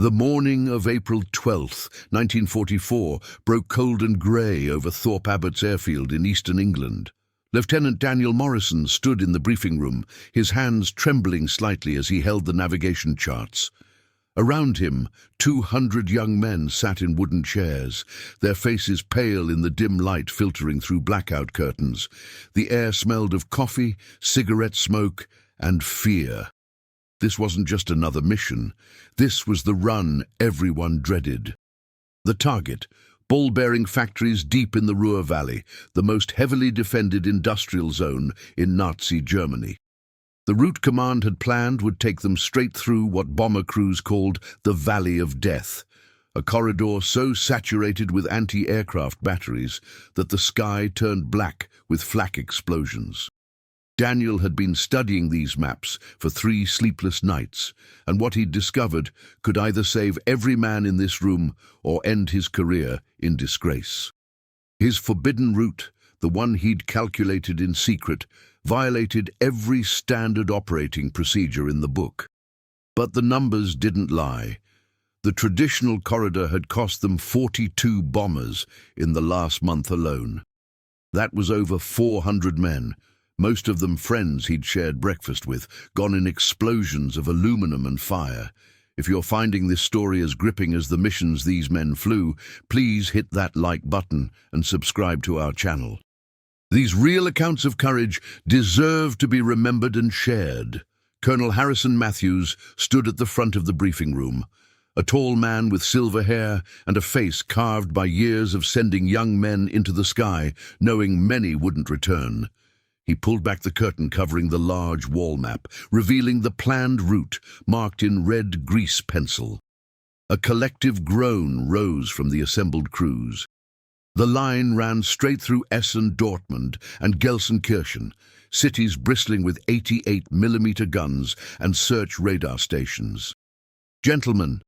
The morning of April 12th, 1944, broke cold and grey over Thorpe Abbott's airfield in eastern England. Lieutenant Daniel Morrison stood in the briefing room, his hands trembling slightly as he held the navigation charts. Around him, 200 young men sat in wooden chairs, their faces pale in the dim light filtering through blackout curtains. The air smelled of coffee, cigarette smoke, and fear. This wasn't just another mission. This was the run everyone dreaded. The target, ball-bearing factories deep in the Ruhr Valley, the most heavily defended industrial zone in Nazi Germany. The route command had planned would take them straight through what bomber crews called the Valley of Death, a corridor so saturated with anti-aircraft batteries that the sky turned black with flak explosions. Daniel had been studying these maps for 3 sleepless nights, and what he'd discovered could either save every man in this room or end his career in disgrace. His forbidden route, the one he'd calculated in secret, violated every standard operating procedure in the book. But the numbers didn't lie. The traditional corridor had cost them 42 bombers in the last month alone. That was over 400 men, most of them friends he'd shared breakfast with, gone in explosions of aluminum and fire. If you're finding this story as gripping as the missions these men flew, please hit that like button and subscribe to our channel. These real accounts of courage deserve to be remembered and shared. Colonel Harrison Matthews stood at the front of the briefing room, a tall man with silver hair and a face carved by years of sending young men into the sky, knowing many wouldn't return. He pulled back the curtain covering the large wall map, revealing the planned route marked in red grease pencil. A collective groan rose from the assembled crews. The line ran straight through Essen, Dortmund, and Gelsenkirchen, cities bristling with 88mm guns and search radar stations. "Gentlemen,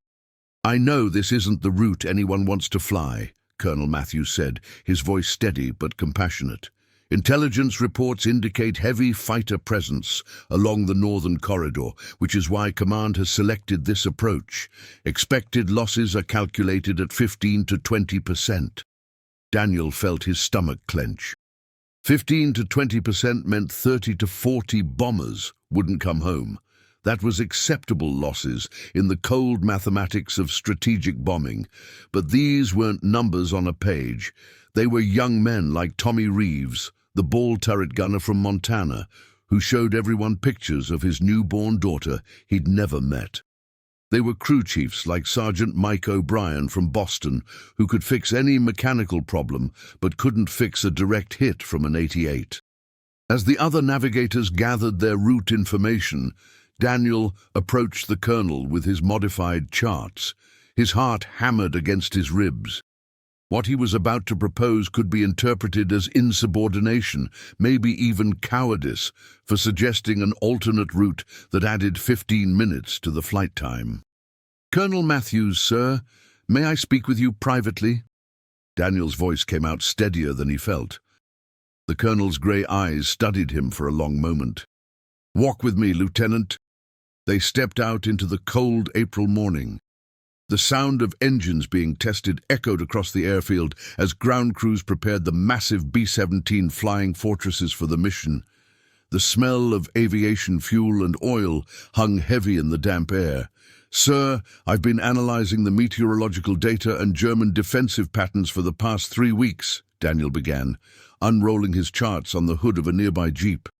I know this isn't the route anyone wants to fly," Colonel Matthews said, his voice steady but compassionate. "Intelligence reports indicate heavy fighter presence along the northern corridor, which is why Command has selected this approach. Expected losses are calculated at 15 to 20%. Daniel felt his stomach clench. 15 to 20% meant 30 to 40 bombers wouldn't come home. That was acceptable losses in the cold mathematics of strategic bombing. But these weren't numbers on a page. They were young men like Tommy Reeves, the ball turret gunner from Montana, who showed everyone pictures of his newborn daughter he'd never met. They were crew chiefs like Sergeant Mike O'Brien from Boston, who could fix any mechanical problem but couldn't fix a direct hit from an 88. As the other navigators gathered their route information, Daniel approached the colonel with his modified charts, his heart hammered against his ribs. What he was about to propose could be interpreted as insubordination, maybe even cowardice, for suggesting an alternate route that added 15 minutes to the flight time. "Colonel Matthews, sir, may I speak with you privately?" Daniel's voice came out steadier than he felt. The colonel's grey eyes studied him for a long moment. "Walk with me, Lieutenant." They stepped out into the cold April morning. The sound of engines being tested echoed across the airfield as ground crews prepared the massive B-17 flying fortresses for the mission. The smell of aviation fuel and oil hung heavy in the damp air. "Sir, I've been analyzing the meteorological data and German defensive patterns for the past 3 weeks, Daniel began, unrolling his charts on the hood of a nearby jeep.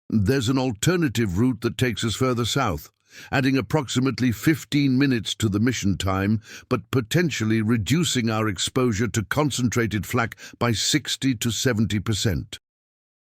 "There's an alternative route that takes us further south, adding approximately 15 minutes to the mission time, but potentially reducing our exposure to concentrated flak by 60 to 70%.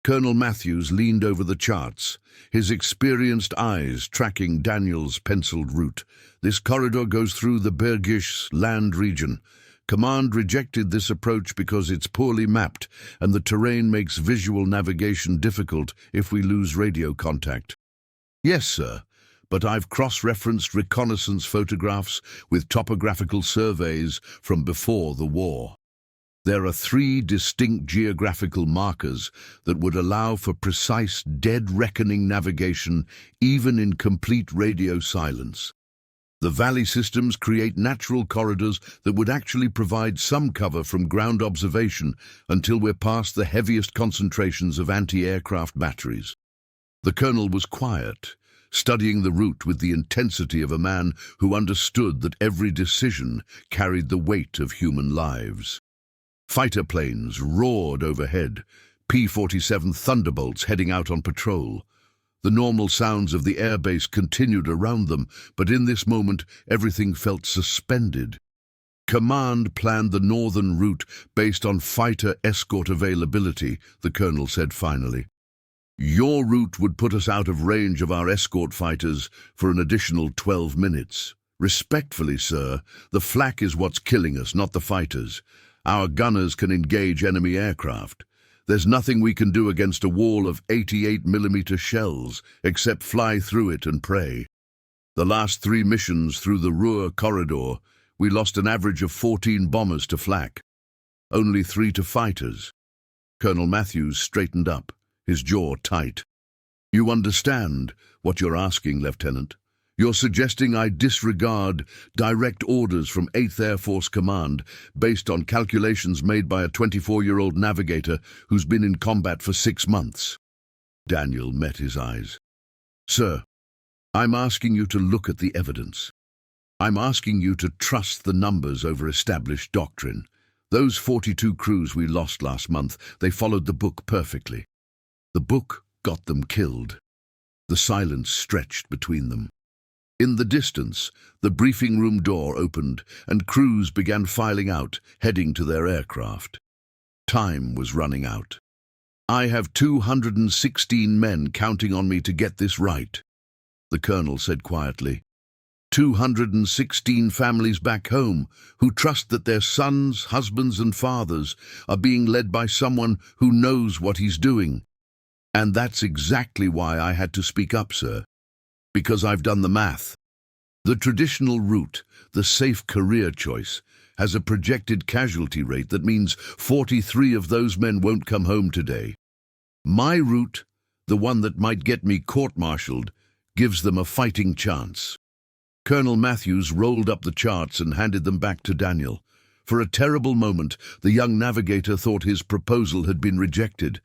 Colonel Matthews leaned over the charts, his experienced eyes tracking Daniel's penciled route. "This corridor goes through the Bergisch land region. Command rejected this approach because it's poorly mapped, and the terrain makes visual navigation difficult if we lose radio contact." "Yes, sir. But I've cross-referenced reconnaissance photographs with topographical surveys from before the war. There are 3 distinct geographical markers that would allow for precise dead reckoning navigation even in complete radio silence. The valley systems create natural corridors that would actually provide some cover from ground observation until we're past the heaviest concentrations of anti-aircraft batteries. The colonel was quiet, studying the route with the intensity of a man who understood that every decision carried the weight of human lives. Fighter planes roared overhead, P-47 Thunderbolts heading out on patrol. The normal sounds of the airbase continued around them, but in this moment everything felt suspended. Command planned the northern route based on fighter escort availability, the colonel said finally. Your route would put us out of range of our escort fighters for an additional 12 minutes. Respectfully, sir, the flak is what's killing us, not the fighters. Our gunners can engage enemy aircraft. There's nothing we can do against a wall of 88mm shells, except fly through it and pray. The last 3 missions through the Ruhr corridor, we lost an average of 14 bombers to flak. Only 3 to fighters. Colonel Matthews straightened up, his jaw tight. You understand what you're asking, Lieutenant. You're suggesting I disregard direct orders from 8th Air Force Command based on calculations made by a 24-year-old navigator who's been in combat for 6 months. Daniel met his eyes. Sir, I'm asking you to look at the evidence. I'm asking you to trust the numbers over established doctrine. Those 42 crews we lost last month, they followed the book perfectly. The book got them killed. The silence stretched between them. In the distance, the briefing room door opened and crews began filing out, heading to their aircraft. Time was running out. I have 216 men counting on me to get this right, the colonel said quietly. 216 families back home who trust that their sons, husbands and fathers are being led by someone who knows what he's doing. And that's exactly why I had to speak up, sir. Because I've done the math. The traditional route, the safe career choice, has a projected casualty rate that means 43 of those men won't come home today. My route, the one that might get me court-martialed, gives them a fighting chance. Colonel Matthews rolled up the charts and handed them back to Daniel. For a terrible moment, the young navigator thought his proposal had been rejected.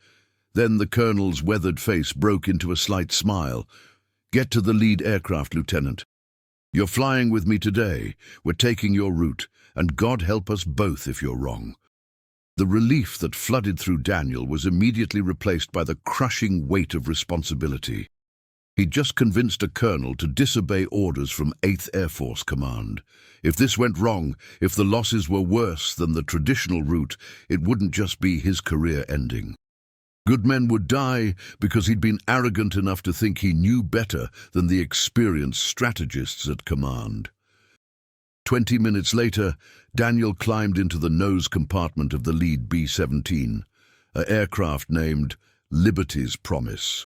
Then the colonel's weathered face broke into a slight smile. Get to the lead aircraft, Lieutenant. You're flying with me today. We're taking your route, and God help us both if you're wrong. The relief that flooded through Daniel was immediately replaced by the crushing weight of responsibility. He'd just convinced a colonel to disobey orders from 8th Air Force Command. If this went wrong, if the losses were worse than the traditional route, it wouldn't just be his career ending. Good men would die because he'd been arrogant enough to think he knew better than the experienced strategists at command. 20 minutes later, Daniel climbed into the nose compartment of the lead B-17, an aircraft named Liberty's Promise.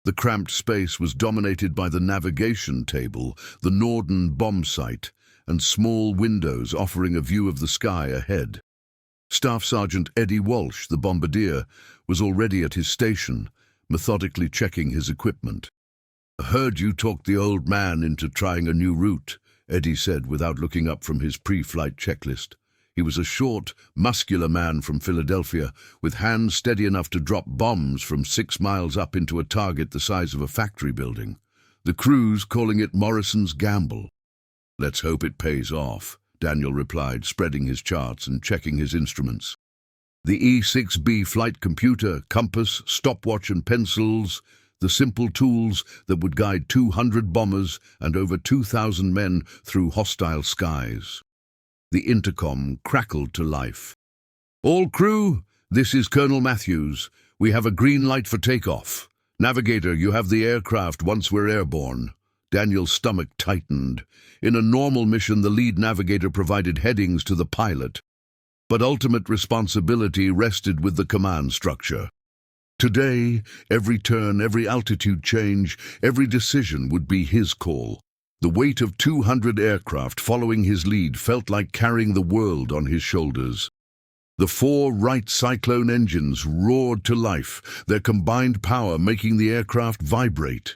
The cramped space was dominated by the navigation table, the Norden bomb sight, and small windows offering a view of the sky ahead. Staff Sergeant Eddie Walsh, the bombardier, was already at his station, methodically checking his equipment. I heard you talked the old man into trying a new route, Eddie said without looking up from his pre-flight checklist. He was a short, muscular man from Philadelphia, with hands steady enough to drop bombs from 6 miles up into a target the size of a factory building. The crew's calling it Morrison's Gamble. Let's hope it pays off, Daniel replied, spreading his charts and checking his instruments. The E-6B flight computer, compass, stopwatch and pencils, the simple tools that would guide 200 bombers and over 2,000 men through hostile skies. The intercom crackled to life. All crew, this is Colonel Matthews. We have a green light for takeoff. Navigator, you have the aircraft once we're airborne. Daniel's stomach tightened. In a normal mission, the lead navigator provided headings to the pilot, but ultimate responsibility rested with the command structure. Today, every turn, every altitude change, every decision would be his call. The weight of 200 aircraft following his lead felt like carrying the world on his shoulders. The 4 Wright Cyclone engines roared to life, their combined power making the aircraft vibrate.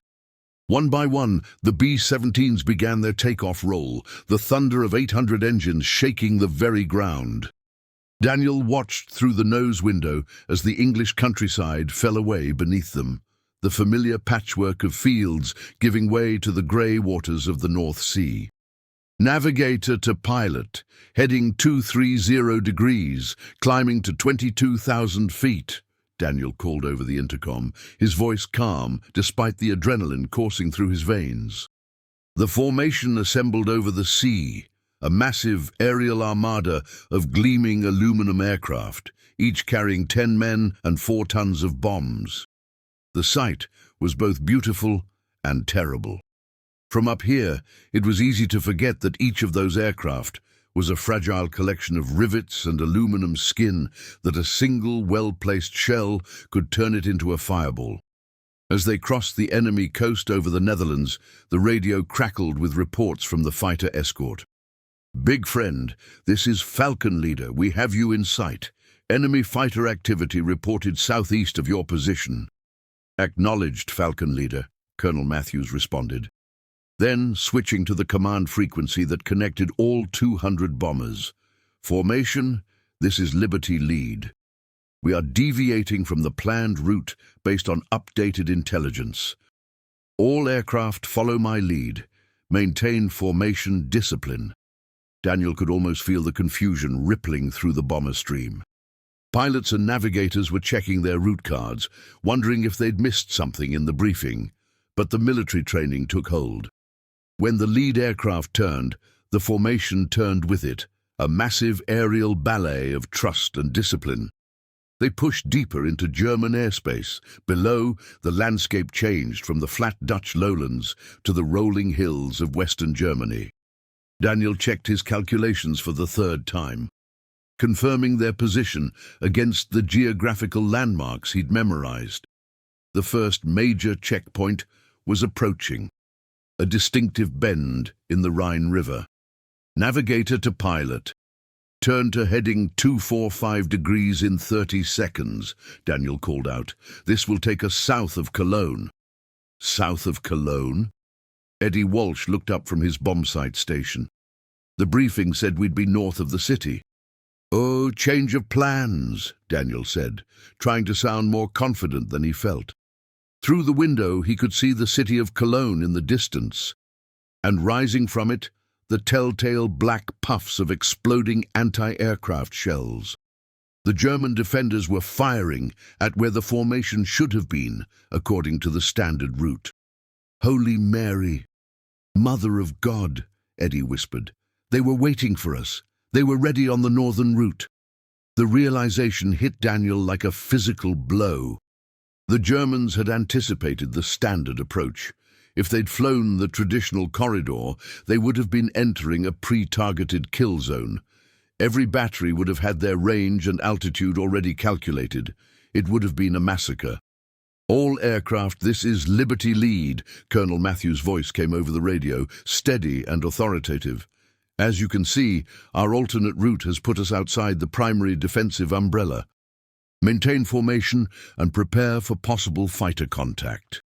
One by one, the B-17s began their takeoff roll, the thunder of 800 engines shaking the very ground. Daniel watched through the nose window as the English countryside fell away beneath them, the familiar patchwork of fields giving way to the grey waters of the North Sea. Navigator to pilot, heading 230 degrees, climbing to 22,000 feet, Daniel called over the intercom, his voice calm despite the adrenaline coursing through his veins. The formation assembled over the sea, a massive aerial armada of gleaming aluminum aircraft, each carrying 10 men and 4 tons of bombs. The sight was both beautiful and terrible. From up here, it was easy to forget that each of those aircraft was a fragile collection of rivets and aluminum skin that a single well-placed shell could turn it into a fireball. As they crossed the enemy coast over the Netherlands, the radio crackled with reports from the fighter escort. "Big friend, this is Falcon Leader. We have you in sight. Enemy fighter activity reported southeast of your position." "Acknowledged, Falcon Leader," Colonel Matthews responded. Then, switching to the command frequency that connected all 200 bombers. "Formation, this is Liberty Lead. We are deviating from the planned route based on updated intelligence. All aircraft follow my lead. Maintain formation discipline." Daniel could almost feel the confusion rippling through the bomber stream. Pilots and navigators were checking their route cards, wondering if they'd missed something in the briefing, but the military training took hold. When the lead aircraft turned, the formation turned with it, a massive aerial ballet of trust and discipline. They pushed deeper into German airspace. Below, the landscape changed from the flat Dutch lowlands to the rolling hills of Western Germany. Daniel checked his calculations for the 3rd time, confirming their position against the geographical landmarks he'd memorized. The first major checkpoint was approaching, a distinctive bend in the Rhine River. "Navigator to pilot. Turn to heading 245 degrees in 30 seconds, Daniel called out. "This will take us south of Cologne." "South of Cologne?" Eddie Walsh looked up from his bombsight station. "The briefing said we'd be north of the city." "Oh, change of plans," Daniel said, trying to sound more confident than he felt. Through the window, he could see the city of Cologne in the distance, and rising from it, the telltale black puffs of exploding anti-aircraft shells. The German defenders were firing at where the formation should have been, according to the standard route. "Holy Mary, Mother of God," Eddie whispered. "They were waiting for us. They were ready on the northern route." The realization hit Daniel like a physical blow. The Germans had anticipated the standard approach. If they'd flown the traditional corridor, they would have been entering a pre-targeted kill zone. Every battery would have had their range and altitude already calculated. It would have been a massacre. "All aircraft, this is Liberty Lead," Colonel Matthews' voice came over the radio, steady and authoritative. "As you can see, our alternate route has put us outside the primary defensive umbrella. Maintain formation and prepare for possible fighter contact."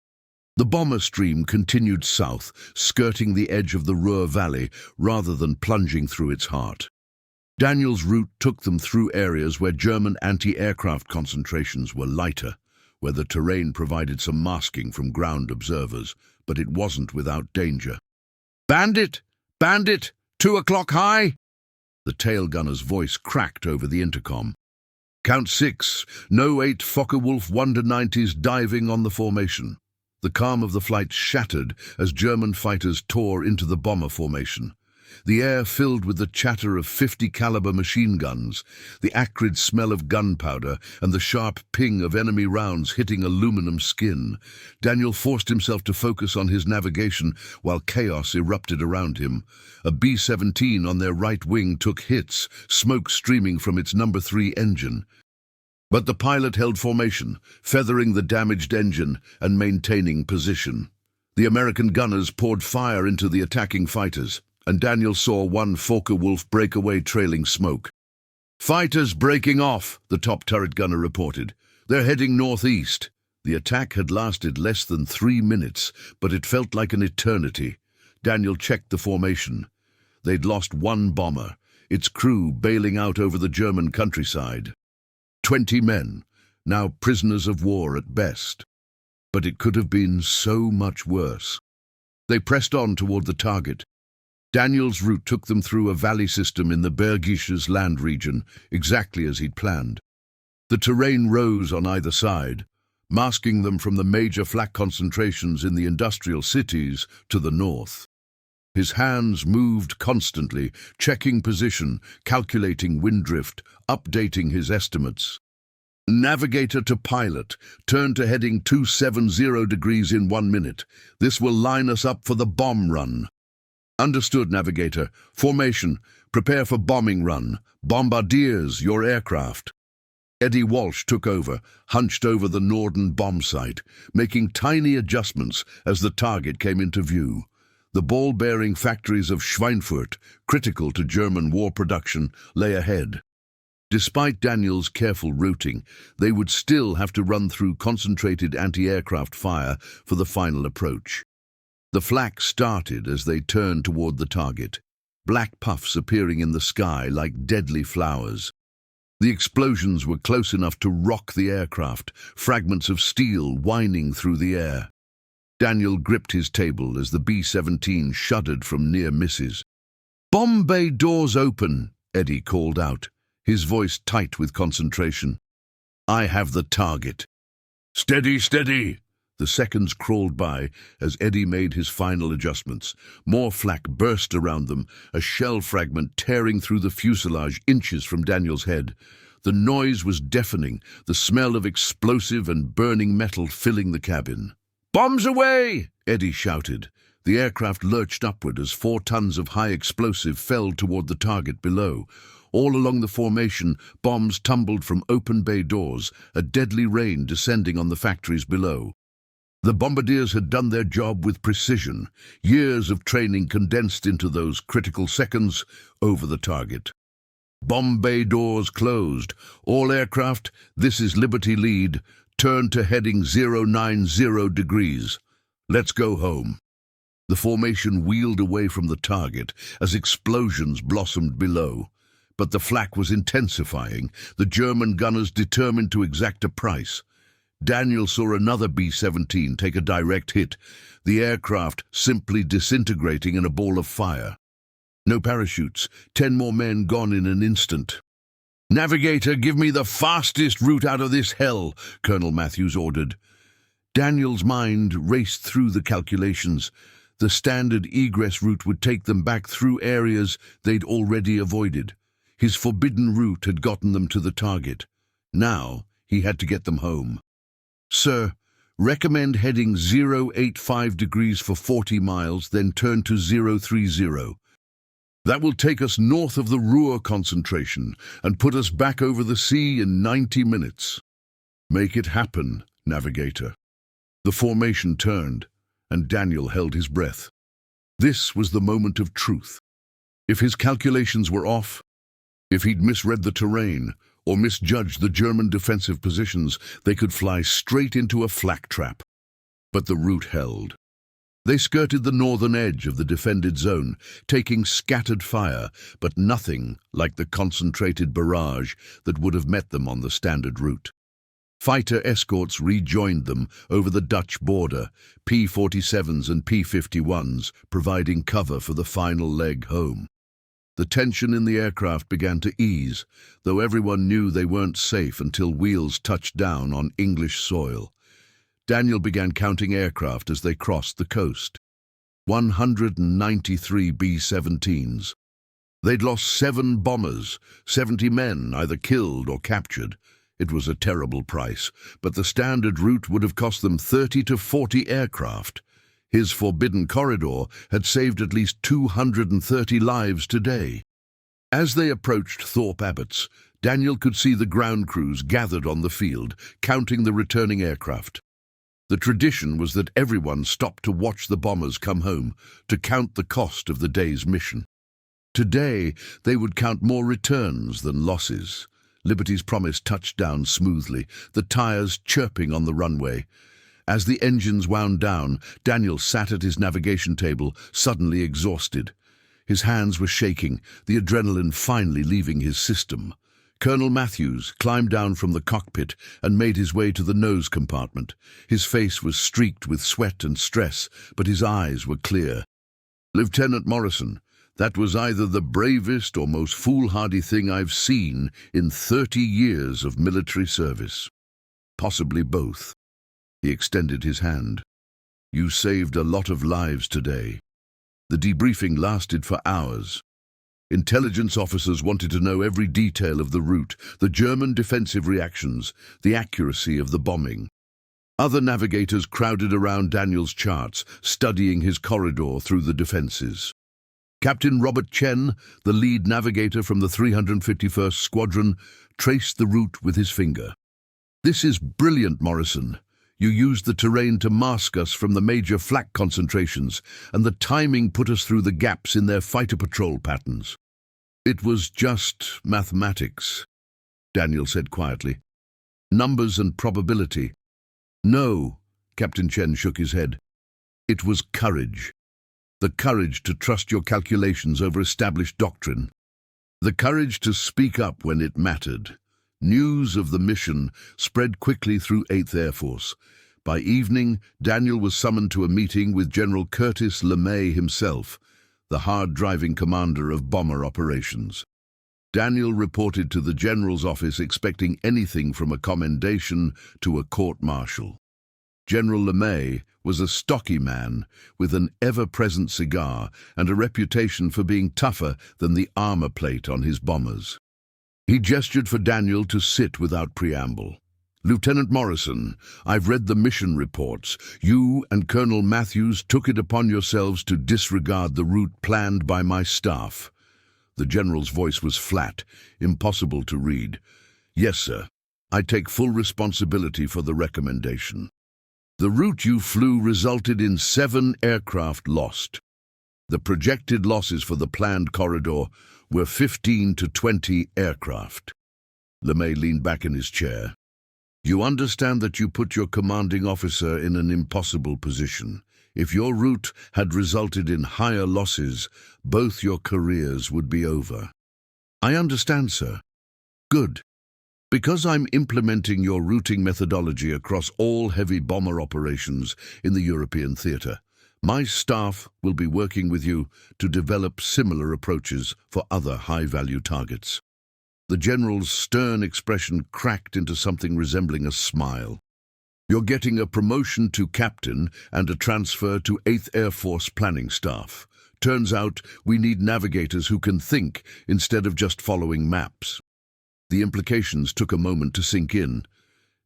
The bomber stream continued south, skirting the edge of the Ruhr Valley rather than plunging through its heart. Daniel's route took them through areas where German anti-aircraft concentrations were lighter, where the terrain provided some masking from ground observers, but it wasn't without danger. "Bandit! Bandit! 2 o'clock high!" The tail gunner's voice cracked over the intercom. "Count 6, no 8 Focke-Wulf Wonder 90s diving on the formation." The calm of the flight shattered as German fighters tore into the bomber formation. The air filled with the chatter of 50-caliber machine guns, the acrid smell of gunpowder, and the sharp ping of enemy rounds hitting aluminum skin. Daniel forced himself to focus on his navigation while chaos erupted around him. A B-17 on their right wing took hits, smoke streaming from its number 3 engine. But the pilot held formation, feathering the damaged engine and maintaining position. The American gunners poured fire into the attacking fighters, and Daniel saw one Focke-Wulf break away trailing smoke. "Fighters breaking off," the top turret gunner reported. "They're heading northeast." The attack had lasted less than 3 minutes, but it felt like an eternity. Daniel checked the formation. They'd lost one bomber, its crew bailing out over the German countryside. 20 men, now prisoners of war at best. But it could have been so much worse. They pressed on toward the target. Daniel's route took them through a valley system in the Bergisches land region, exactly as he'd planned. The terrain rose on either side, masking them from the major flak concentrations in the industrial cities to the north. His hands moved constantly, checking position, calculating wind drift, updating his estimates. Navigator to pilot, turn to heading 270 degrees in 1 minute. This will line us up for the bomb run. Understood, Navigator. Formation, prepare for bombing run. Bombardiers, your aircraft. Eddie Walsh took over, hunched over the Norden bomb site, making tiny adjustments as the target came into view. The ball-bearing factories of Schweinfurt, critical to German war production, lay ahead. Despite Daniel's careful routing, they would still have to run through concentrated anti-aircraft fire for the final approach. The flak started as they turned toward the target, black puffs appearing in the sky like deadly flowers. The explosions were close enough to rock the aircraft, fragments of steel whining through the air. Daniel gripped his table as the B-17 shuddered from near misses. "Bomb bay doors open," Eddie called out, his voice tight with concentration. "I have the target." "Steady, steady!" The seconds crawled by as Eddie made his final adjustments. More flak burst around them, a shell fragment tearing through the fuselage inches from Daniel's head. The noise was deafening, the smell of explosive and burning metal filling the cabin. "Bombs away!" Eddie shouted. The aircraft lurched upward as 4 tons of high explosive fell toward the target below. All along the formation, bombs tumbled from open bay doors, a deadly rain descending on the factories below. The bombardiers had done their job with precision, years of training condensed into those critical seconds over the target. Bomb bay doors closed. All aircraft, this is Liberty Lead, turn to heading 090 degrees. Let's go home. The formation wheeled away from the target as explosions blossomed below. But the flak was intensifying, the German gunners determined to exact a price. Daniel saw another B-17 take a direct hit, the aircraft simply disintegrating in a ball of fire. No parachutes, 10 more men gone in an instant. "Navigator, give me the fastest route out of this hell," Colonel Matthews ordered. Daniel's mind raced through the calculations. The standard egress route would take them back through areas they'd already avoided. His forbidden route had gotten them to the target. Now he had to get them home. "Sir, recommend heading 085 degrees for 40 miles, then turn to 030. That will take us north of the Ruhr concentration and put us back over the sea in 90 minutes. Make it happen, Navigator." The formation turned, and Daniel held his breath. This was the moment of truth. If his calculations were off, if he'd misread the terrain or misjudged the German defensive positions, they could fly straight into a flak trap. But the route held. They skirted the northern edge of the defended zone, taking scattered fire, but nothing like the concentrated barrage that would have met them on the standard route. Fighter escorts rejoined them over the Dutch border, P-47s and P-51s, providing cover for the final leg home. The tension in the aircraft began to ease, though everyone knew they weren't safe until wheels touched down on English soil. Daniel began counting aircraft as they crossed the coast. 193 B-17s. They'd lost 7 bombers, 70 men either killed or captured. It was a terrible price, but the standard route would have cost them 30 to 40 aircraft. His forbidden corridor had saved at least 230 lives today. As they approached Thorpe Abbotts, Daniel could see the ground crews gathered on the field, counting the returning aircraft. The tradition was that everyone stopped to watch the bombers come home, to count the cost of the day's mission. Today, they would count more returns than losses. Liberty's Promise touched down smoothly, the tires chirping on the runway. As the engines wound down, Daniel sat at his navigation table, suddenly exhausted. His hands were shaking, the adrenaline finally leaving his system. Colonel Matthews climbed down from the cockpit and made his way to the nose compartment. His face was streaked with sweat and stress, but his eyes were clear. "Lieutenant Morrison, that was either the bravest or most foolhardy thing I've seen in 30 years of military service. Possibly both." He extended his hand. "You saved a lot of lives today." The debriefing lasted for hours. Intelligence officers wanted to know every detail of the route, the German defensive reactions, the accuracy of the bombing. Other navigators crowded around Daniel's charts, studying his corridor through the defenses. Captain Robert Chen, the lead navigator from the 351st Squadron, traced the route with his finger. "This is brilliant, Morrison. You used the terrain to mask us from the major flak concentrations, and the timing put us through the gaps in their fighter patrol patterns." "It was just mathematics," Daniel said quietly. "Numbers and probability." "No," Captain Chen shook his head. "It was courage. The courage to trust your calculations over established doctrine. The courage to speak up when it mattered." News of the mission spread quickly through 8th Air Force. By evening, Daniel was summoned to a meeting with General Curtis LeMay himself, the hard-driving commander of bomber operations. Daniel reported to the general's office expecting anything from a commendation to a court-martial. General LeMay was a stocky man with an ever-present cigar and a reputation for being tougher than the armor plate on his bombers. He gestured for Daniel to sit without preamble. "Lieutenant Morrison, I've read the mission reports. You and Colonel Matthews took it upon yourselves to disregard the route planned by my staff." The general's voice was flat, impossible to read. "Yes, sir. I take full responsibility for the recommendation. The route you flew resulted in 7 aircraft lost. The projected losses for the planned corridor were 15 to 20 aircraft." LeMay leaned back in his chair. "You understand that you put your commanding officer in an impossible position. If your route had resulted in higher losses, both your careers would be over." "I understand, sir." "Good. Because I'm implementing your routing methodology across all heavy bomber operations in the European theater, my staff will be working with you to develop similar approaches for other high-value targets." The general's stern expression cracked into something resembling a smile. "You're getting a promotion to captain and a transfer to 8th Air Force planning staff. Turns out we need navigators who can think instead of just following maps." The implications took a moment to sink in.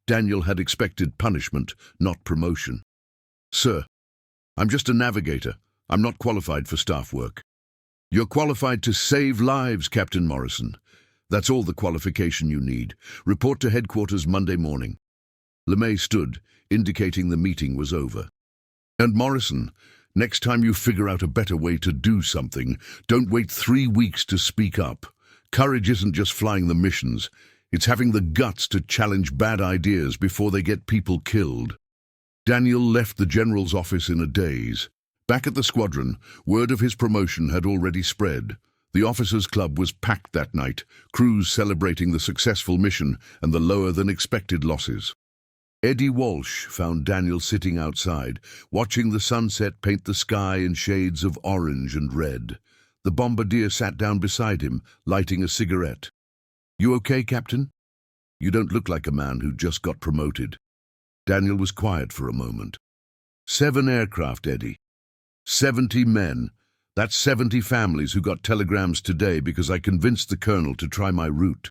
Daniel had expected punishment, not promotion. "Sir, I'm just a navigator. I'm not qualified for staff work." "You're qualified to save lives, Captain Morrison. That's all the qualification you need. Report to headquarters Monday morning." LeMay stood, indicating the meeting was over. "And Morrison, next time you figure out a better way to do something, don't wait 3 weeks to speak up. Courage isn't just flying the missions. It's having the guts to challenge bad ideas before they get people killed." Daniel left the general's office in a daze. Back at the squadron, word of his promotion had already spread. The officers' club was packed that night, crews celebrating the successful mission and the lower-than-expected losses. Eddie Walsh found Daniel sitting outside, watching the sunset paint the sky in shades of orange and red. The bombardier sat down beside him, lighting a cigarette. "You okay, Captain? You don't look like a man who just got promoted." Daniel was quiet for a moment. 7 aircraft, Eddie. 70 men. That's 70 families who got telegrams today because I convinced the colonel to try my route.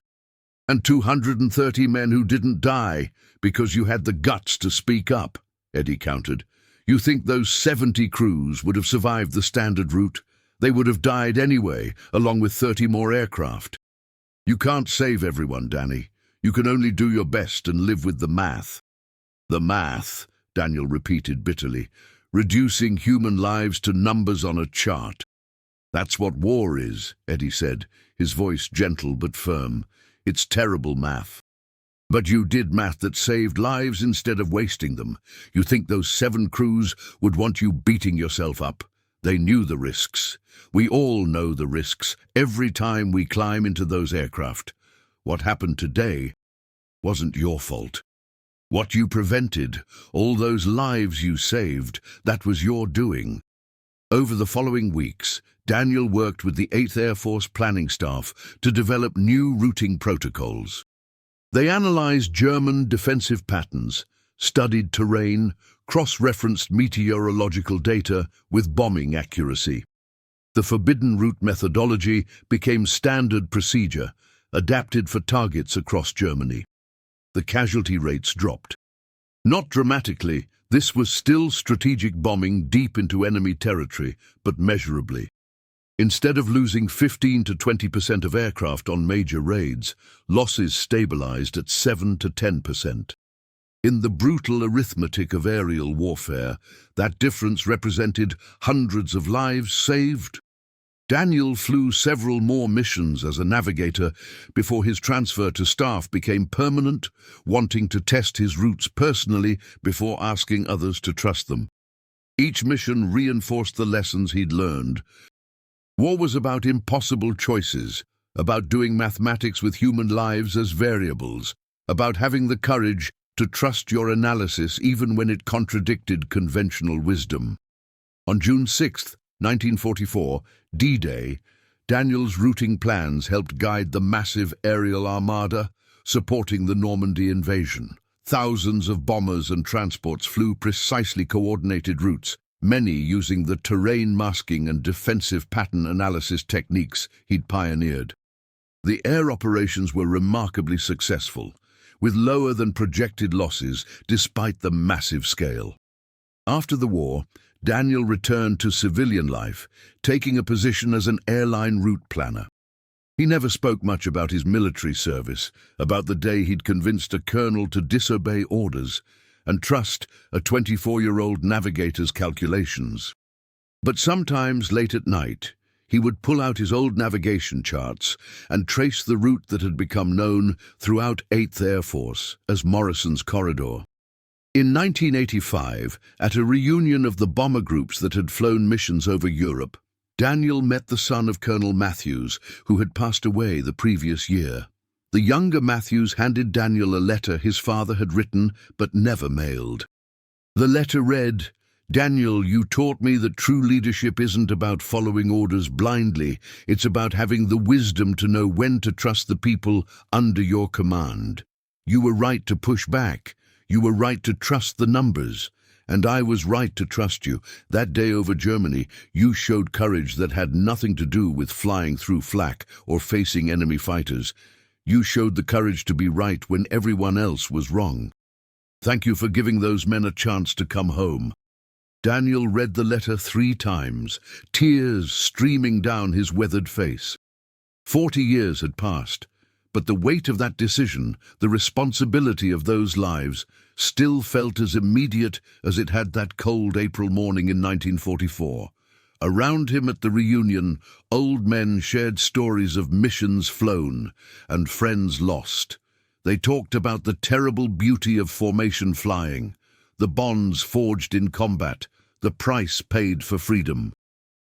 And 230 men who didn't die because you had the guts to speak up," Eddie countered. "You think those 70 crews would have survived the standard route? They would have died anyway, along with 30 more aircraft. You can't save everyone, Danny. You can only do your best and live with the math." "The math," Daniel repeated bitterly. "Reducing human lives to numbers on a chart." "That's what war is," Eddie said, his voice gentle but firm. It's terrible math. But you did math that saved lives instead of wasting them. You think those 7 crews would want you beating yourself up? They knew the risks. We all know the risks every time we climb into those aircraft. What happened today wasn't your fault. What you prevented, all those lives you saved, that was your doing. Over the following weeks, Daniel worked with the 8th Air Force planning staff to develop new routing protocols. They analyzed German defensive patterns, studied terrain, cross-referenced meteorological data with bombing accuracy. The forbidden route methodology became standard procedure, adapted for targets across Germany. The casualty rates dropped. Not dramatically, this was still strategic bombing deep into enemy territory, but measurably. Instead of losing 15 to 20% of aircraft on major raids, losses stabilized at 7 to 10%. In the brutal arithmetic of aerial warfare, that difference represented hundreds of lives saved. Daniel flew several more missions as a navigator before his transfer to staff became permanent, wanting to test his routes personally before asking others to trust them. Each mission reinforced the lessons he'd learned. War was about impossible choices, about doing mathematics with human lives as variables, about having the courage to trust your analysis even when it contradicted conventional wisdom. On June 6, 1944, D-Day, Daniel's routing plans helped guide the massive aerial armada supporting the Normandy invasion. Thousands of bombers and transports flew precisely coordinated routes, many using the terrain masking and defensive pattern analysis techniques he'd pioneered. The air operations were remarkably successful, with lower than projected losses despite the massive scale. After the war, Daniel returned to civilian life, taking a position as an airline route planner. He never spoke much about his military service, about the day he'd convinced a colonel to disobey orders and trust a 24-year-old navigator's calculations. But sometimes late at night, he would pull out his old navigation charts and trace the route that had become known throughout 8th Air Force as Morrison's Corridor. In 1985, at a reunion of the bomber groups that had flown missions over Europe, Daniel met the son of Colonel Matthews, who had passed away the previous year. The younger Matthews handed Daniel a letter his father had written but never mailed. The letter read, "Daniel, you taught me that true leadership isn't about following orders blindly. It's about having the wisdom to know when to trust the people under your command. You were right to push back. You were right to trust the numbers. And I was right to trust you. That day over Germany, you showed courage that had nothing to do with flying through flak or facing enemy fighters. You showed the courage to be right when everyone else was wrong. Thank you for giving those men a chance to come home." Daniel read the letter 3 times, tears streaming down his weathered face. 40 years had passed, but the weight of that decision, the responsibility of those lives, still felt as immediate as it had that cold April morning in 1944. Around him at the reunion, old men shared stories of missions flown and friends lost. They talked about the terrible beauty of formation flying, the bonds forged in combat, the price paid for freedom.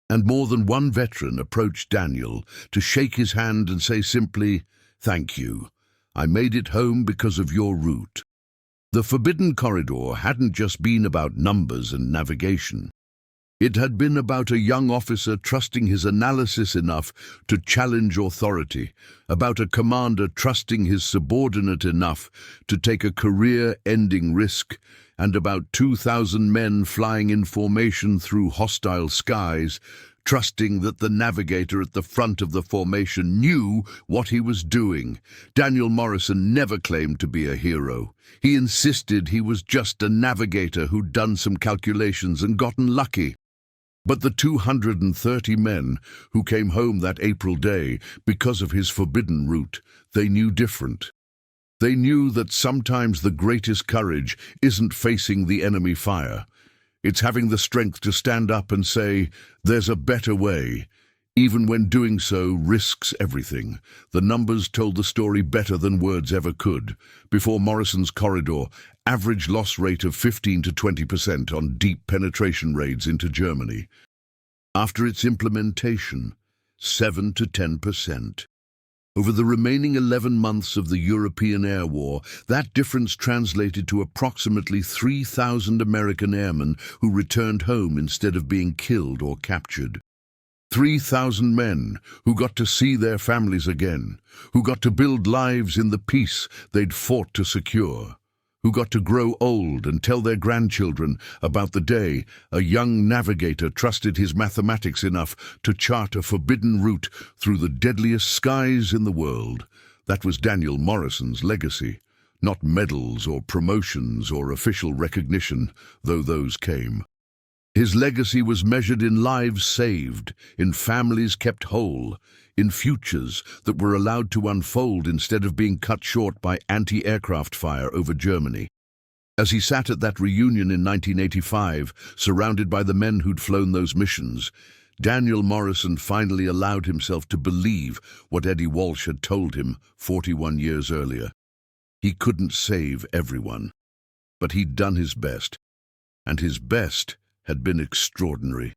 And more than one veteran approached Daniel to shake his hand and say simply, "Thank you. I made it home because of your route." The Forbidden Corridor hadn't just been about numbers and navigation. It had been about a young officer trusting his analysis enough to challenge authority, about a commander trusting his subordinate enough to take a career-ending risk, and about 2,000 men flying in formation through hostile skies, trusting that the navigator at the front of the formation knew what he was doing. Daniel Morrison never claimed to be a hero. He insisted he was just a navigator who'd done some calculations and gotten lucky. But the 230 men who came home that April day because of his forbidden route, they knew different. They knew that sometimes the greatest courage isn't facing the enemy fire. It's having the strength to stand up and say, "There's a better way," Even when doing so risks everything. The numbers told the story better than words ever could. Before Morrison's corridor, average loss rate of 15 to 20% on deep penetration raids into Germany. After its implementation, 7 to 10%. Over the remaining 11 months of the European Air War, that difference translated to approximately 3,000 American airmen who returned home instead of being killed or captured. 3,000 men who got to see their families again, who got to build lives in the peace they'd fought to secure, who got to grow old and tell their grandchildren about the day a young navigator trusted his mathematics enough to chart a forbidden route through the deadliest skies in the world. That was Daniel Morrison's legacy, not medals or promotions or official recognition, though those came. His legacy was measured in lives saved, in families kept whole, in futures that were allowed to unfold instead of being cut short by anti-aircraft fire over Germany. As he sat at that reunion in 1985, surrounded by the men who'd flown those missions, Daniel Morrison finally allowed himself to believe what Eddie Walsh had told him 41 years earlier. He couldn't save everyone, but he'd done his best, and his best had been extraordinary.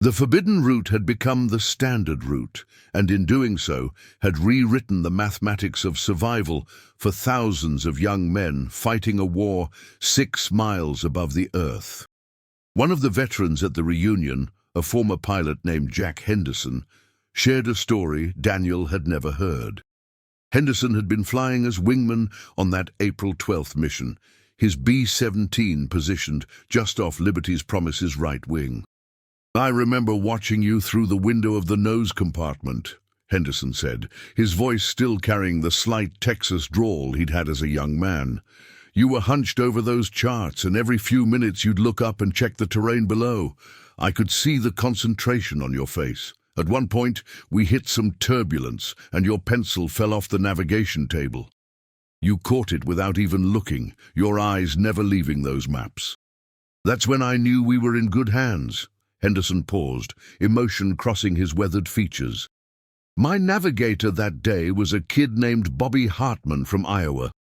The forbidden route had become the standard route, and in doing so, had rewritten the mathematics of survival for thousands of young men fighting a war 6 miles above the earth. One of the veterans at the reunion, a former pilot named Jack Henderson, shared a story Daniel had never heard. Henderson had been flying as wingman on that April 12th mission, his B-17 positioned just off Liberty's Promise's right wing. "I remember watching you through the window of the nose compartment," Henderson said, his voice still carrying the slight Texas drawl he'd had as a young man. "You were hunched over those charts, and every few minutes you'd look up and check the terrain below. I could see the concentration on your face. At one point, we hit some turbulence, and your pencil fell off the navigation table. You caught it without even looking, your eyes never leaving those maps. That's when I knew we were in good hands." Henderson paused, emotion crossing his weathered features. "My navigator that day was a kid named Bobby Hartman from Iowa.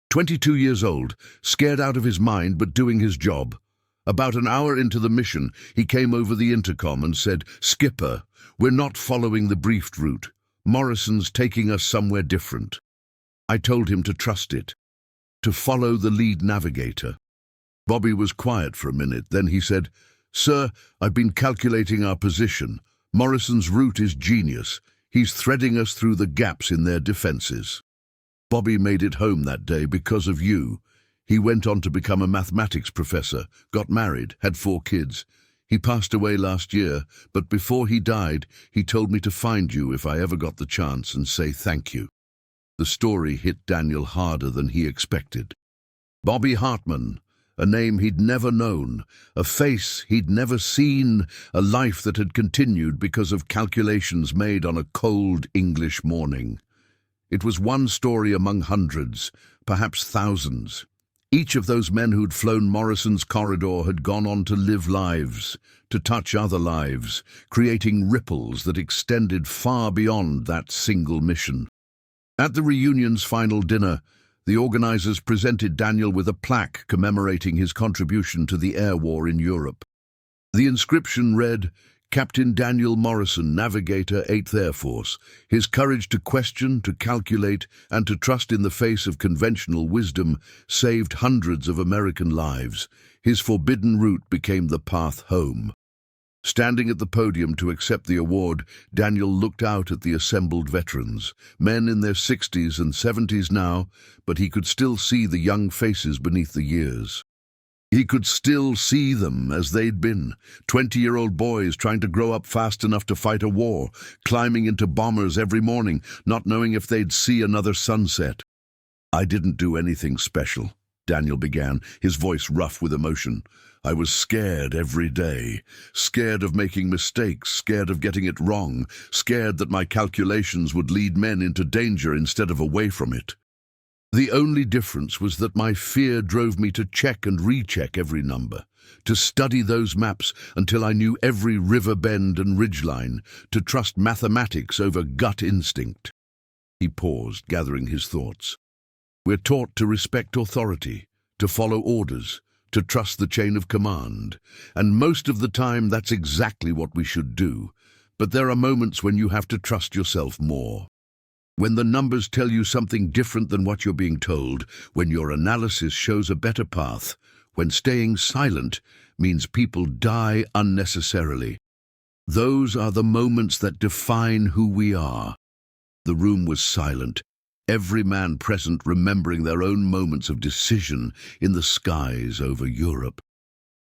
22 years old, scared out of his mind but doing his job. About an hour into the mission, he came over the intercom and said, 'Skipper, we're not following the briefed route. Morrison's taking us somewhere different.' I told him to trust it, to follow the lead navigator." Bobby was quiet for a minute, then he said, "Sir, I've been calculating our position. Morrison's route is genius. He's threading us through the gaps in their defenses. Bobby made it home that day because of you. He went on to become a mathematics professor, got married, had 4 kids. He passed away last year, but before he died, he told me to find you if I ever got the chance and say thank you." The story hit Daniel harder than he expected. Bobby Hartman, a name he'd never known, a face he'd never seen, a life that had continued because of calculations made on a cold English morning. It was one story among hundreds, perhaps thousands. Each of those men who'd flown Morrison's corridor had gone on to live lives, to touch other lives, creating ripples that extended far beyond that single mission. At the reunion's final dinner, the organizers presented Daniel with a plaque commemorating his contribution to the air war in Europe. The inscription read, "Captain Daniel Morrison, Navigator, 8th Air Force. His courage to question, to calculate, and to trust in the face of conventional wisdom saved hundreds of American lives. His forbidden route became the path home." Standing at the podium to accept the award, Daniel looked out at the assembled veterans, men in their 60s and 70s now, but he could still see the young faces beneath the years. He could still see them as they'd been, 20-year-old boys trying to grow up fast enough to fight a war, climbing into bombers every morning, not knowing if they'd see another sunset. "I didn't do anything special," Daniel began, his voice rough with emotion. "I was scared every day, scared of making mistakes, scared of getting it wrong, scared that my calculations would lead men into danger instead of away from it." The only difference was that my fear drove me to check and recheck every number, to study those maps until I knew every river bend and ridgeline, to trust mathematics over gut instinct. He paused, gathering his thoughts. We're taught to respect authority, to follow orders, to trust the chain of command, and most of the time that's exactly what we should do. But there are moments when you have to trust yourself more. When the numbers tell you something different than what you're being told, when your analysis shows a better path, when staying silent means people die unnecessarily. Those are the moments that define who we are. The room was silent, every man present remembering their own moments of decision in the skies over Europe.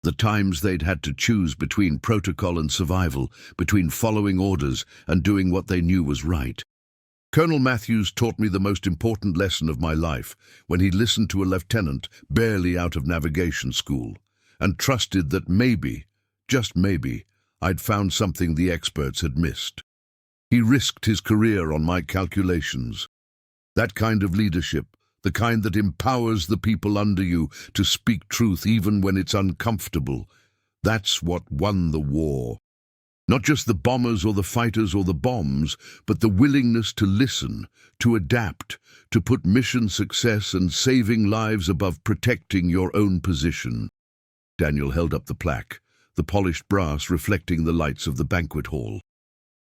The times they'd had to choose between protocol and survival, between following orders and doing what they knew was right. Colonel Matthews taught me the most important lesson of my life when he listened to a lieutenant barely out of navigation school and trusted that maybe, just maybe, I'd found something the experts had missed. He risked his career on my calculations. That kind of leadership, the kind that empowers the people under you to speak truth even when it's uncomfortable, that's what won the war. Not just the bombers or the fighters or the bombs, but the willingness to listen, to adapt, to put mission success and saving lives above protecting your own position. Daniel held up the plaque, the polished brass reflecting the lights of the banquet hall.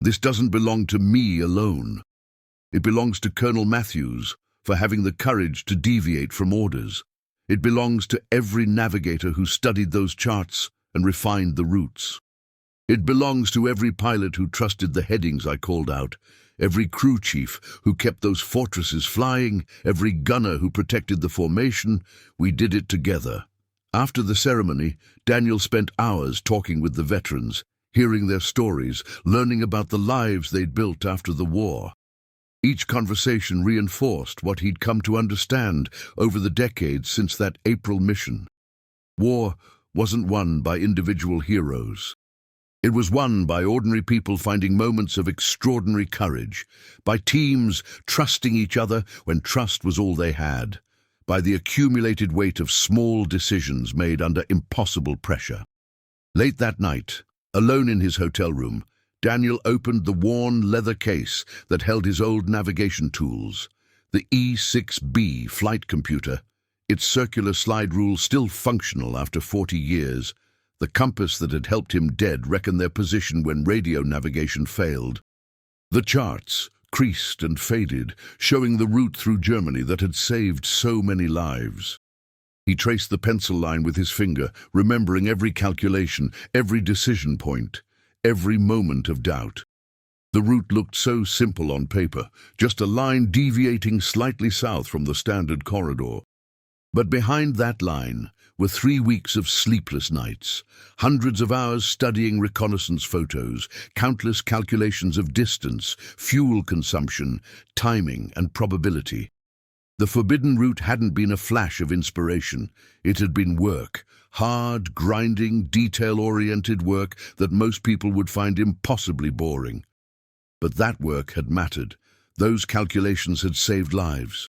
This doesn't belong to me alone. It belongs to Colonel Matthews for having the courage to deviate from orders. It belongs to every navigator who studied those charts and refined the routes. It belongs to every pilot who trusted the headings I called out, every crew chief who kept those fortresses flying, every gunner who protected the formation. We did it together. After the ceremony, Daniel spent hours talking with the veterans, hearing their stories, learning about the lives they'd built after the war. Each conversation reinforced what he'd come to understand over the decades since that April mission. War wasn't won by individual heroes. It was won by ordinary people finding moments of extraordinary courage, by teams trusting each other when trust was all they had, by the accumulated weight of small decisions made under impossible pressure. Late that night, alone in his hotel room, Daniel opened the worn leather case that held his old navigation tools, the E6B flight computer, its circular slide rule still functional after 40 years, the compass that had helped him dead reckon their position when radio navigation failed. The charts, creased and faded, showing the route through Germany that had saved so many lives. He traced the pencil line with his finger, remembering every calculation, every decision point, every moment of doubt. The route looked so simple on paper, just a line deviating slightly south from the standard corridor. But behind that line were 3 weeks of sleepless nights, hundreds of hours studying reconnaissance photos, countless calculations of distance, fuel consumption, timing, and probability. The forbidden route hadn't been a flash of inspiration. It had been work, hard, grinding, detail-oriented work that most people would find impossibly boring. But that work had mattered. Those calculations had saved lives.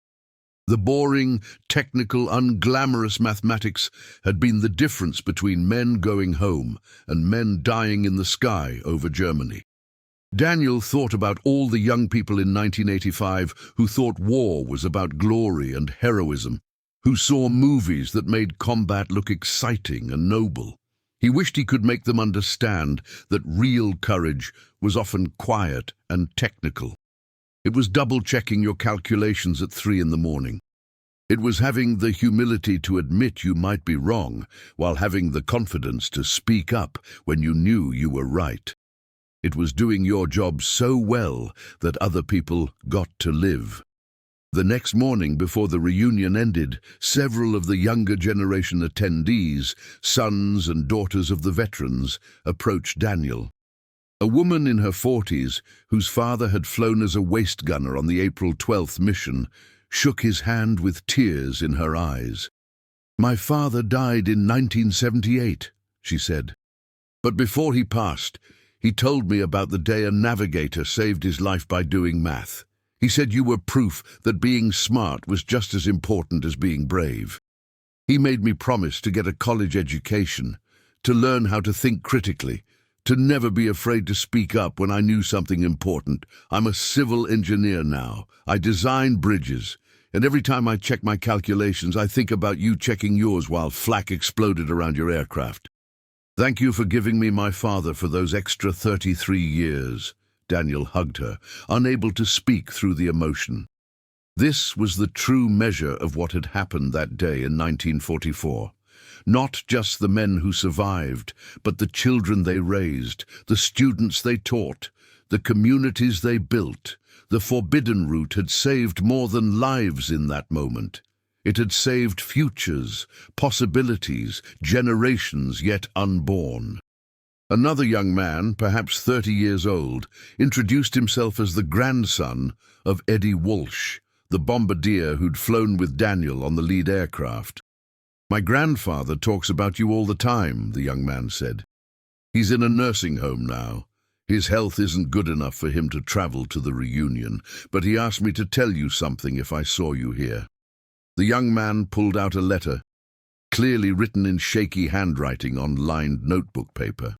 The boring, technical, unglamorous mathematics had been the difference between men going home and men dying in the sky over Germany. Daniel thought about all the young people in 1985 who thought war was about glory and heroism, who saw movies that made combat look exciting and noble. He wished he could make them understand that real courage was often quiet and technical. It was double-checking your calculations at 3 in the morning. It was having the humility to admit you might be wrong, while having the confidence to speak up when you knew you were right. It was doing your job so well that other people got to live. The next morning before the reunion ended, several of the younger generation attendees, sons and daughters of the veterans, approached Daniel. A woman in her 40s, whose father had flown as a waist gunner on the April 12th mission, shook his hand with tears in her eyes. "My father died in 1978, she said. "But before he passed, he told me about the day a navigator saved his life by doing math. He said you were proof that being smart was just as important as being brave. He made me promise to get a college education, to learn how to think critically, to never be afraid to speak up when I knew something important. I'm a civil engineer now. I design bridges. And every time I check my calculations, I think about you checking yours while flak exploded around your aircraft. Thank you for giving me my father for those extra 33 years. Daniel hugged her, unable to speak through the emotion. This was the true measure of what had happened that day in 1944. Not just the men who survived, but the children they raised, the students they taught, the communities they built. The forbidden route had saved more than lives in that moment. It had saved futures, possibilities, generations yet unborn. Another young man, perhaps 30 years old, introduced himself as the grandson of Eddie Walsh, the bombardier who'd flown with Daniel on the lead aircraft. My grandfather talks about you all the time, the young man said. He's in a nursing home now. His health isn't good enough for him to travel to the reunion, but he asked me to tell you something if I saw you here. The young man pulled out a letter, clearly written in shaky handwriting on lined notebook paper.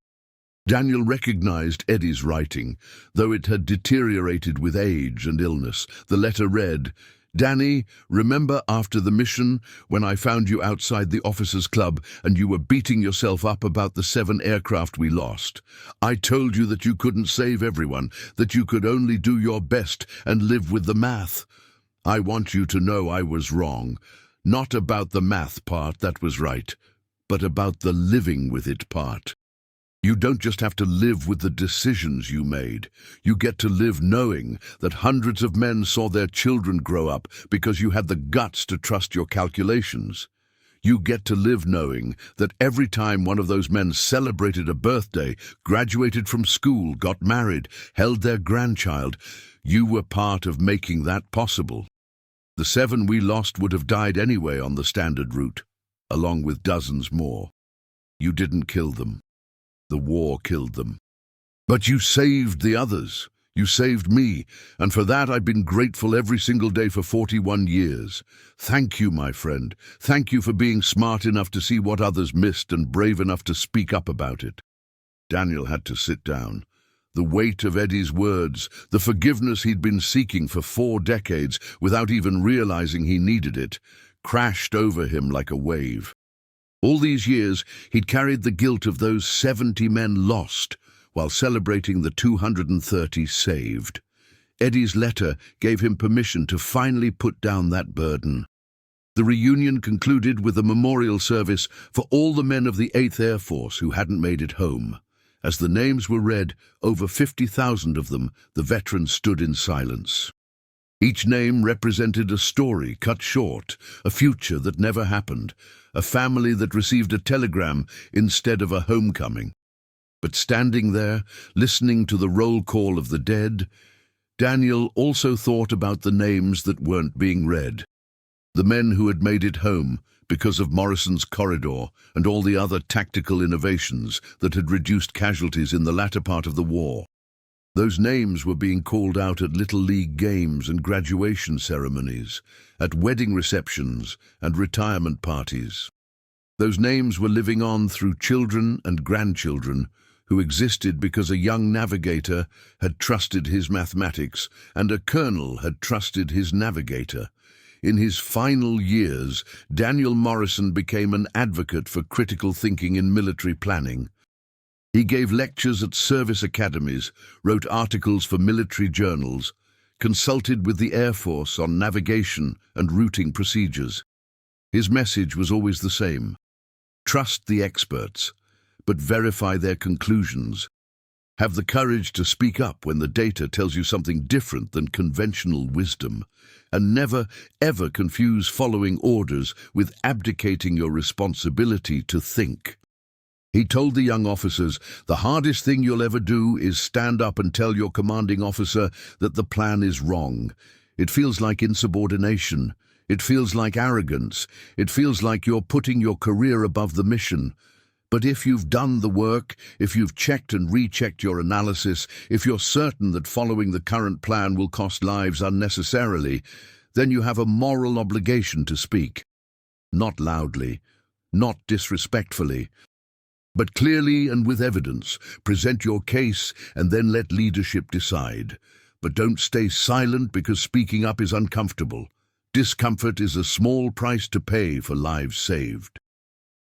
Daniel recognized Eddie's writing, though it had deteriorated with age and illness. The letter read, "Danny, remember after the mission when I found you outside the officers' club and you were beating yourself up about the 7 aircraft we lost? I told you that you couldn't save everyone, that you could only do your best and live with the math. I want you to know I was wrong. Not about the math part, that was right, but about the living with it part. You don't just have to live with the decisions you made. You get to live knowing that hundreds of men saw their children grow up because you had the guts to trust your calculations. You get to live knowing that every time one of those men celebrated a birthday, graduated from school, got married, held their grandchild, you were part of making that possible. The 7 we lost would have died anyway on the standard route, along with dozens more. You didn't kill them. The war killed them. But you saved the others. You saved me, and for that I've been grateful every single day for 41 years. Thank you, my friend. Thank you for being smart enough to see what others missed and brave enough to speak up about it." Daniel had to sit down. The weight of Eddie's words, the forgiveness he'd been seeking for 4 decades without even realizing he needed it, crashed over him like a wave. All these years, he'd carried the guilt of those 70 men lost, while celebrating the 230 saved. Eddie's letter gave him permission to finally put down that burden. The reunion concluded with a memorial service for all the men of the 8th Air Force who hadn't made it home. As the names were read, over 50,000 of them, the veterans stood in silence. Each name represented a story cut short, a future that never happened, a family that received a telegram instead of a homecoming. But standing there, listening to the roll call of the dead, Daniel also thought about the names that weren't being read. The men who had made it home because of Morrison's corridor and all the other tactical innovations that had reduced casualties in the latter part of the war. Those names were being called out at Little League games and graduation ceremonies, at wedding receptions and retirement parties. Those names were living on through children and grandchildren who existed because a young navigator had trusted his mathematics and a colonel had trusted his navigator. In his final years, Daniel Morrison became an advocate for critical thinking in military planning. He gave lectures at service academies, wrote articles for military journals, consulted with the Air Force on navigation and routing procedures. His message was always the same: trust the experts, but verify their conclusions. Have the courage to speak up when the data tells you something different than conventional wisdom, and never, ever confuse following orders with abdicating your responsibility to think. He told the young officers, the hardest thing you'll ever do is stand up and tell your commanding officer that the plan is wrong. It feels like insubordination. It feels like arrogance. It feels like you're putting your career above the mission. But if you've done the work, if you've checked and rechecked your analysis, if you're certain that following the current plan will cost lives unnecessarily, then you have a moral obligation to speak. Not loudly, not disrespectfully, but clearly and with evidence. Present your case and then let leadership decide. But don't stay silent because speaking up is uncomfortable. Discomfort is a small price to pay for lives saved.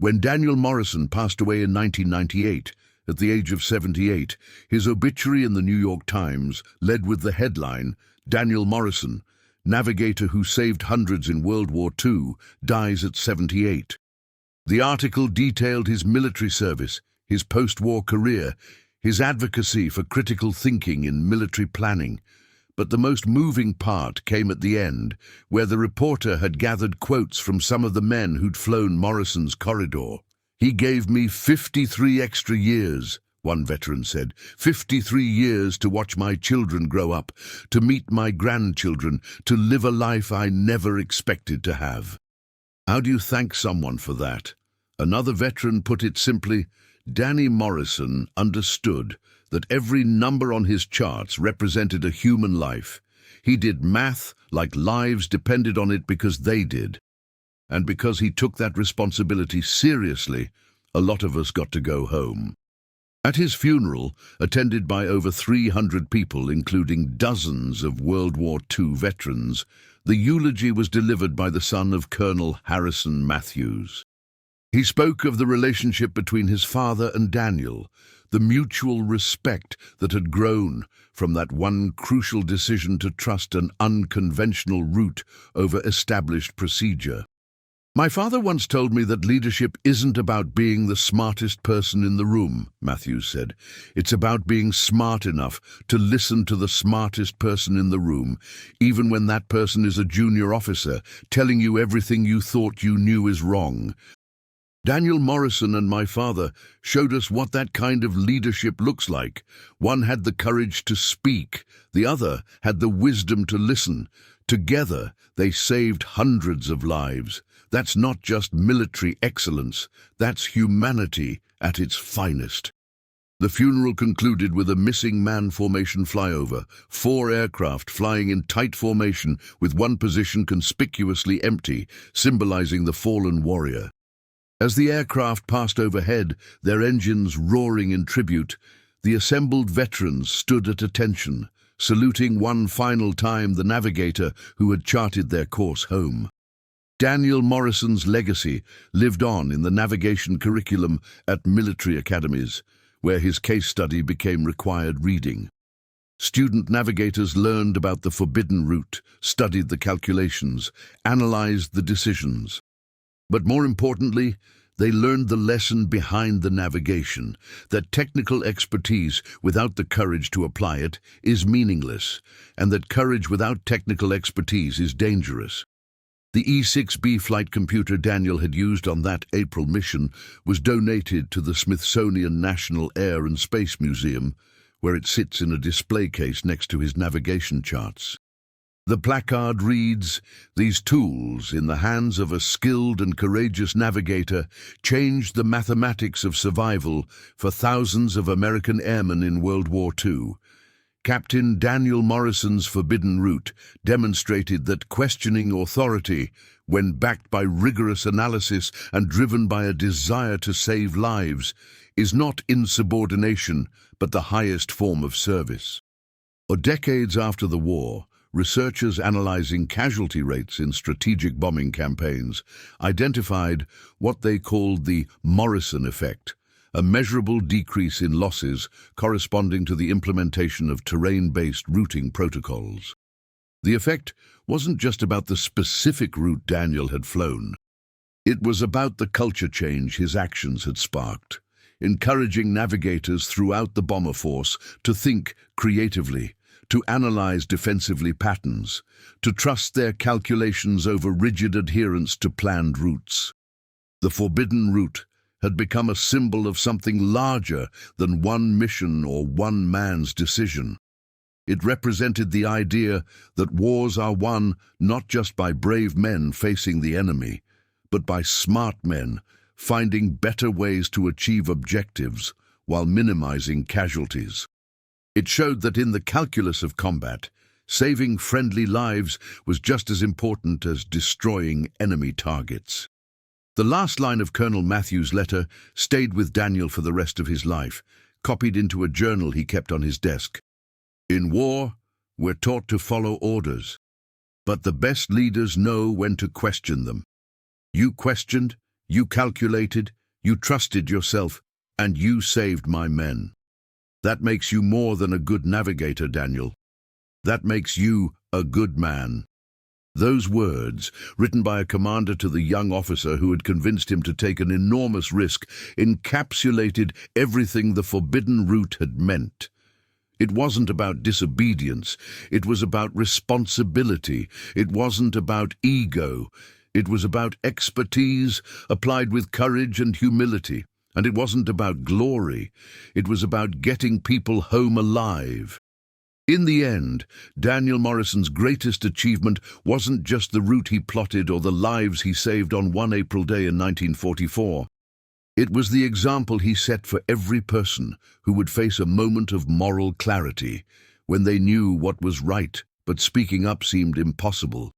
When Daniel Morrison passed away in 1998, at the age of 78, his obituary in the New York Times led with the headline, "Daniel Morrison, navigator who saved hundreds in World War II, dies at 78. The article detailed his military service, his post-war career, his advocacy for critical thinking in military planning. But the most moving part came at the end, where the reporter had gathered quotes from some of the men who'd flown Morrison's corridor. "He gave me 53 extra years," one veteran said. 53 years to watch my children grow up, to meet my grandchildren, to live a life I never expected to have." How do you thank someone for that? Another veteran put it simply, Danny Morrison understood that every number on his charts represented a human life. He did math like lives depended on it because they did. And because he took that responsibility seriously, a lot of us got to go home. At his funeral, attended by over 300 people, including dozens of World War II veterans, the eulogy was delivered by the son of Colonel Harrison Matthews. He spoke of the relationship between his father and Daniel, the mutual respect that had grown from that one crucial decision to trust an unconventional route over established procedure. "My father once told me that leadership isn't about being the smartest person in the room," Matthews said. "It's about being smart enough to listen to the smartest person in the room, even when that person is a junior officer telling you everything you thought you knew is wrong." Daniel Morrison and my father showed us what that kind of leadership looks like. One had the courage to speak, the other had the wisdom to listen. Together, they saved hundreds of lives. That's not just military excellence, that's humanity at its finest. The funeral concluded with a missing man formation flyover, 4 aircraft flying in tight formation with one position conspicuously empty, symbolizing the fallen warrior. As the aircraft passed overhead, their engines roaring in tribute, the assembled veterans stood at attention, saluting one final time the Navigator who had charted their course home. Daniel Morrison's legacy lived on in the navigation curriculum at military academies, where his case study became required reading. Student navigators learned about the forbidden route, studied the calculations, analyzed the decisions. But more importantly, they learned the lesson behind the navigation, that technical expertise without the courage to apply it is meaningless, and that courage without technical expertise is dangerous. The E-6B flight computer Daniel had used on that April mission was donated to the Smithsonian National Air and Space Museum, where it sits in a display case next to his navigation charts. The placard reads, "These tools in the hands of a skilled and courageous navigator changed the mathematics of survival for thousands of American airmen in World War II. Captain Daniel Morrison's forbidden route demonstrated that questioning authority, when backed by rigorous analysis and driven by a desire to save lives, is not insubordination, but the highest form of service." Decades after the war, researchers analyzing casualty rates in strategic bombing campaigns identified what they called the Morrison effect, a measurable decrease in losses corresponding to the implementation of terrain-based routing protocols. The effect wasn't just about the specific route Daniel had flown. It was about the culture change his actions had sparked, encouraging navigators throughout the bomber force to think creatively, to analyze defensively patterns, to trust their calculations over rigid adherence to planned routes. The forbidden route had become a symbol of something larger than one mission or one man's decision. It represented the idea that wars are won not just by brave men facing the enemy, but by smart men finding better ways to achieve objectives while minimizing casualties. It showed that in the calculus of combat, saving friendly lives was just as important as destroying enemy targets. The last line of Colonel Matthews' letter stayed with Daniel for the rest of his life, copied into a journal he kept on his desk. In war, we're taught to follow orders, but the best leaders know when to question them. You questioned, you calculated, you trusted yourself, and you saved my men. That makes you more than a good navigator, Daniel. That makes you a good man. Those words, written by a commander to the young officer who had convinced him to take an enormous risk, encapsulated everything the forbidden route had meant. It wasn't about disobedience. It was about responsibility. It wasn't about ego. It was about expertise applied with courage and humility. And it wasn't about glory. It was about getting people home alive. In the end, Daniel Morrison's greatest achievement wasn't just the route he plotted or the lives he saved on one April day in 1944. It was the example he set for every person who would face a moment of moral clarity when they knew what was right, but speaking up seemed impossible.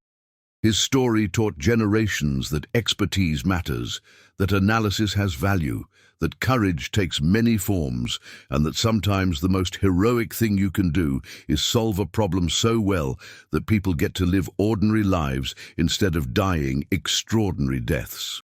His story taught generations that expertise matters, that analysis has value, that courage takes many forms, and that sometimes the most heroic thing you can do is solve a problem so well that people get to live ordinary lives instead of dying extraordinary deaths.